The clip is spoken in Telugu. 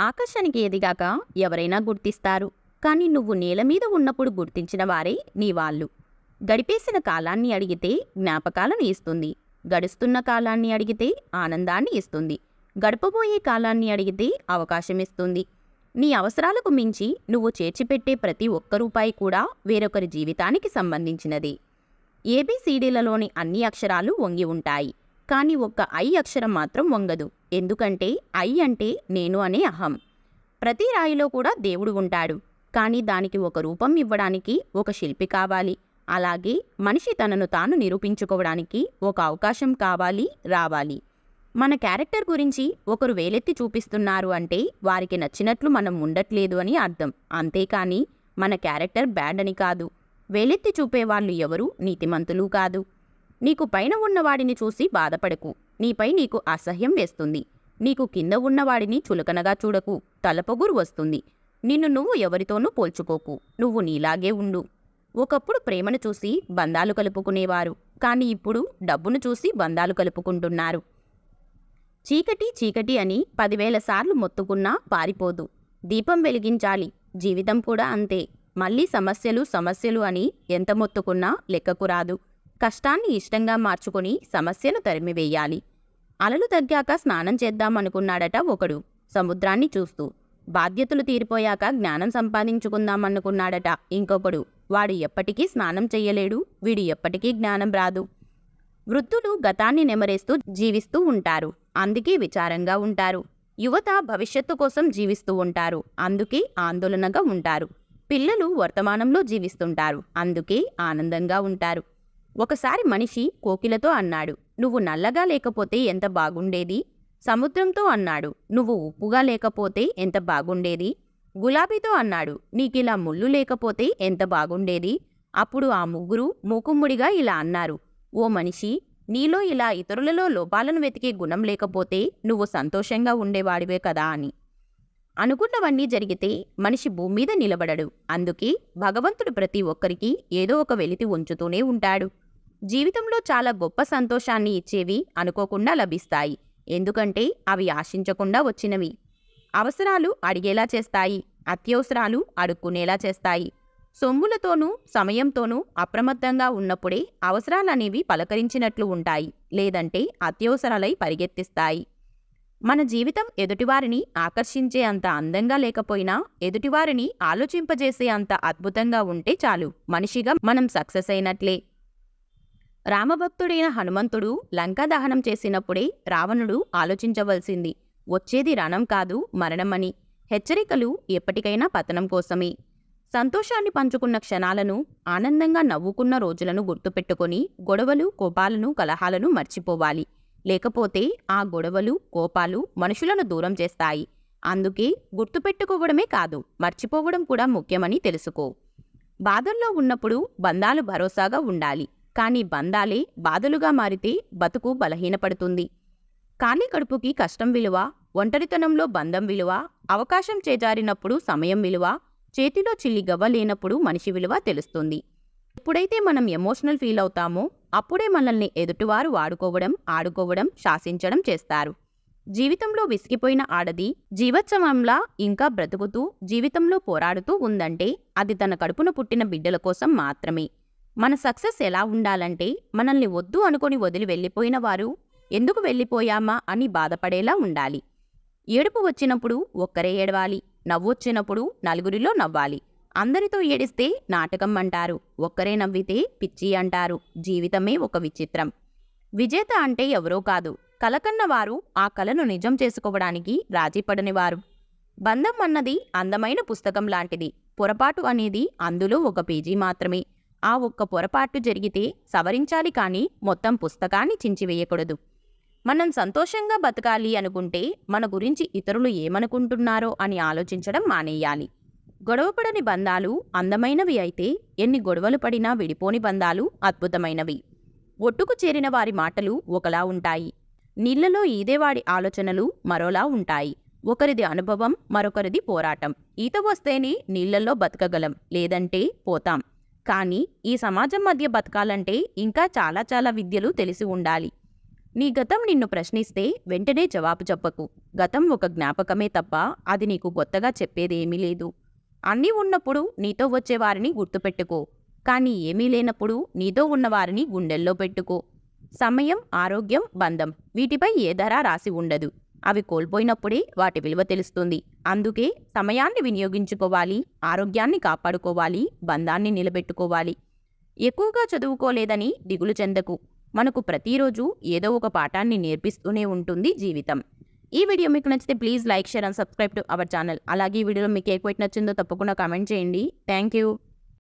ఆకాశానికి ఎదిగాక ఎవరైనా గుర్తిస్తారు. కానీ నువ్వు నేల మీద ఉన్నప్పుడు గుర్తించిన వారే నీ వాళ్ళు. గడిపేసిన కాలాన్ని అడిగితే జ్ఞాపకాలను ఇస్తుంది. గడుస్తున్న కాలాన్ని అడిగితే ఆనందాన్ని ఇస్తుంది. గడపబోయే కాలాన్ని అడిగితే అవకాశమిస్తుంది. నీ అవసరాలకు మించి నువ్వు చేర్చిపెట్టే ప్రతి ఒక్క రూపాయి కూడా వేరొకరి జీవితానికి సంబంధించినది. ఏబిసిడీలలోని అన్ని అక్షరాలు వంగి ఉంటాయి. కానీ ఒక్క ఐ అక్షరం మాత్రం వంగదు. ఎందుకంటే ఐ అంటే నేను అనే అహం. ప్రతి రాయిలో కూడా దేవుడు ఉంటాడు. కానీ దానికి ఒక రూపం ఇవ్వడానికి ఒక శిల్పి కావాలి. అలాగే మనిషి తనను తాను నిరూపించుకోవడానికి ఒక అవకాశం కావాలి, రావాలి. మన క్యారెక్టర్ గురించి ఒకరు వేలెత్తి చూపిస్తున్నారు అంటే వారికి నచ్చినట్లు మనం ఉండట్లేదు అని అర్థం. అంతేకాని మన క్యారెక్టర్ బ్యాడ్ అని కాదు. వేలెత్తి చూపేవాళ్ళు ఎవరు నీతిమంతులు కాదు. నీకు పైన ఉన్నవాడిని చూసి బాధపడకు. నీపై నీకు అసహ్యం వేస్తుంది. నీకు కింద ఉన్నవాడిని చులకనగా చూడకు. తలపొగురు వస్తుంది. నిన్ను నువ్వు ఎవరితోనూ పోల్చుకోకు. నువ్వు నీలాగే ఉండు. ఒకప్పుడు ప్రేమను చూసి బంధాలు కలుపుకునేవారు. కానీ ఇప్పుడు డబ్బును చూసి బంధాలు కలుపుకుంటున్నారు. చీకటి చీకటి అని 10,000 సార్లు మొత్తుకున్నా పారిపోదు. దీపం వెలిగించాలి. జీవితం కూడా అంతే. మళ్ళీ సమస్యలు సమస్యలు అని ఎంత మొత్తుకున్నా లెక్కకు రాదు. కష్టాన్ని ఇష్టంగా మార్చుకొని సమస్యను తరిమివేయాలి. అలలు తగ్గాక స్నానం చేద్దామనుకున్నాడట ఒకడు సముద్రాన్ని చూస్తూ. బాధ్యతలు తీరిపోయాక జ్ఞానం సంపాదించుకుందామనుకున్నాడట ఇంకొకడు. వాడు ఎప్పటికీ స్నానం చెయ్యలేడు. వీడు ఎప్పటికీ జ్ఞానం రాదు. వృద్ధులు గతాన్ని నెమరేస్తూ జీవిస్తూ ఉంటారు. అందుకే విచారంగా ఉంటారు. యువత భవిష్యత్తు కోసం జీవిస్తూ ఉంటారు. అందుకే ఆందోళనగా ఉంటారు. పిల్లలు వర్తమానంలో జీవిస్తుంటారు. అందుకే ఆనందంగా ఉంటారు. ఒకసారి మనిషి కోకిలతో అన్నాడు, నువ్వు నల్లగా లేకపోతే ఎంత బాగుండేది. సముద్రంతో అన్నాడు, నువ్వు ఉప్పుగా లేకపోతే ఎంత బాగుండేది. గులాబీతో అన్నాడు, నీకిలా ముళ్ళు లేకపోతే ఎంత బాగుండేది. అప్పుడు ఆ ముగ్గురు మూకుమ్ముడిగా ఇలా అన్నారు, ఓ మనిషి, నీలో ఇలా ఇతరులలో లోపాలను వెతికే గుణం లేకపోతే నువ్వు సంతోషంగా ఉండేవాడివే కదా అని. అనుకున్నవన్నీ జరిగితే మనిషి భూమి మీద నిలబడడు. అందుకే భగవంతుడు ప్రతి ఒక్కరికి ఏదో ఒక వెలితి ఉంచుతూనే ఉంటాడు. జీవితంలో చాలా గొప్ప సంతోషాన్ని ఇచ్చేవి అనుకోకుండా లభిస్తాయి. ఎందుకంటే అవి ఆశించకుండా వచ్చినవి. అవసరాలు అడిగేలా చేస్తాయి. అత్యవసరాలు అడుక్కునేలా చేస్తాయి. సొమ్ములతోనూ సమయంతోనూ అప్రమత్తంగా ఉన్నప్పుడే అవసరాలనేవి పలకరించినట్లు ఉంటాయి. లేదంటే అత్యవసరాలై పరిగెత్తిస్తాయి. మన జీవితం ఎదుటివారిని ఆకర్షించే అంత అందంగా లేకపోయినా ఎదుటివారిని ఆలోచింపజేసే అంత అద్భుతంగా ఉంటే చాలు. మనిషిగా మనం సక్సెస్ అయినట్లే. రామభక్తుడైన హనుమంతుడు లంకా దహనం చేసినప్పుడే రావణుడు ఆలోచించవలసింది వచ్చేది రణం కాదు మరణమని. హెచ్చరికలు ఎప్పటికైనా పతనం కోసమే. సంతోషాన్ని పంచుకున్న క్షణాలను, ఆనందంగా నవ్వుకున్న రోజులను గుర్తుపెట్టుకొని గొడవలు, కోపాలను, కలహాలను మర్చిపోవాలి. లేకపోతే ఆ గొడవలు, కోపాలు మనుషులను దూరం చేస్తాయి. అందుకే గుర్తుపెట్టుకోవడమే కాదు, మర్చిపోవడం కూడా ముఖ్యమని తెలుసుకో. బాధల్లో ఉన్నప్పుడు బంధాలు భరోసాగా ఉండాలి. కానీ బంధాలే బాధలుగా మారితే బతుకు బలహీనపడుతుంది. ఖాళీ కడుపుకి కష్టం విలువ, ఒంటరితనంలో బంధం విలువ, అవకాశం చేజారినప్పుడు సమయం విలువ, చేతిలో చిల్లి గవ్వ లేనప్పుడు మనిషి విలువ తెలుస్తుంది. ఎప్పుడైతే మనం ఎమోషనల్ ఫీల్ అవుతామో అప్పుడే మనల్ని ఎదుటివారు వాడుకోవడం, ఆడుకోవడం, శాసించడం చేస్తారు. జీవితంలో విసిగిపోయిన ఆడది జీవోత్సవంలా ఇంకా బ్రతుకుతూ జీవితంలో పోరాడుతూ ఉందంటే అది తన కడుపున పుట్టిన బిడ్డల కోసం మాత్రమే. మన సక్సెస్ ఎలా ఉండాలంటే మనల్ని వద్దు అనుకొని వదిలి వెళ్ళిపోయిన వారు ఎందుకు వెళ్ళిపోయామా అని బాధపడేలా ఉండాలి. ఏడుపు వచ్చినప్పుడు ఒక్కరే ఏడవాలి. నవ్వొచ్చినప్పుడు నలుగురిలో నవ్వాలి. అందరితో ఏడిస్తే నాటకం అంటారు. ఒక్కరే నవ్వితే పిచ్చి అంటారు. జీవితమే ఒక విచిత్రం. విజేత అంటే ఎవరో కాదు, కలకన్నవారు ఆ కలను నిజం చేసుకోవడానికి రాజీపడనివారు. బంధం అన్నది అందమైన పుస్తకం లాంటిది. పొరపాటు అనేది అందులో ఒక పేజీ మాత్రమే. ఆ ఒక్క పొరపాటు జరిగితే సవరించాలి కానీ మొత్తం పుస్తకాన్ని చించివేయకూడదు. మనం సంతోషంగా బతకాలి అనుకుంటే మన గురించి ఇతరులు ఏమనుకుంటున్నారో అని ఆలోచించడం మానేయాలి. గొడవపడని బంధాలు అందమైనవి అయితే ఎన్ని గొడవలు పడినా విడిపోని బంధాలు అద్భుతమైనవి. ఒట్టుకు చేరిన వారి మాటలు ఒకలా ఉంటాయి. నీళ్లలో ఈదేవాడి ఆలోచనలు మరోలా ఉంటాయి. ఒకరిది అనుభవం, మరొకరిది పోరాటం. ఈత వస్తేనే నీళ్లలో బతకగలం, లేదంటే పోతాం. కానీ ఈ సమాజం మధ్య బతకాలంటే ఇంకా చాలా చాలా విద్యలు తెలిసి ఉండాలి. నీ గతం నిన్ను ప్రశ్నిస్తే వెంటనే జవాబు చెప్పకు. గతం ఒక జ్ఞాపకమే తప్ప అది నీకు కొత్తగా చెప్పేదేమీ లేదు. అన్నీ ఉన్నప్పుడు నీతో వచ్చేవారిని గుర్తుపెట్టుకో. కానీ ఏమీ లేనప్పుడు నీతో ఉన్నవారిని గుండెల్లో పెట్టుకో. సమయం, ఆరోగ్యం, బంధం వీటిపై ఏ ధర రాసి ఉండదు. అవి కోల్పోయినప్పుడే వాటి విలువ తెలుస్తుంది. అందుకే సమయాన్ని వినియోగించుకోవాలి, ఆరోగ్యాన్ని కాపాడుకోవాలి, బంధాన్ని నిలబెట్టుకోవాలి. ఎక్కువగా చదువుకోలేదని దిగులు చెందకు. మనకు ప్రతిరోజు ఏదో ఒక పాఠాన్ని నేర్పిస్తూనే ఉంటుంది జీవితం. ఈ వీడియో మీకు నచ్చితే please like, share and subscribe to our channel. అలాగే ఈ వీడియోలో మీకు ఏ క్వైట్ నచ్చిందో తప్పకుండా కామెంట్ చేయండి. Thank you.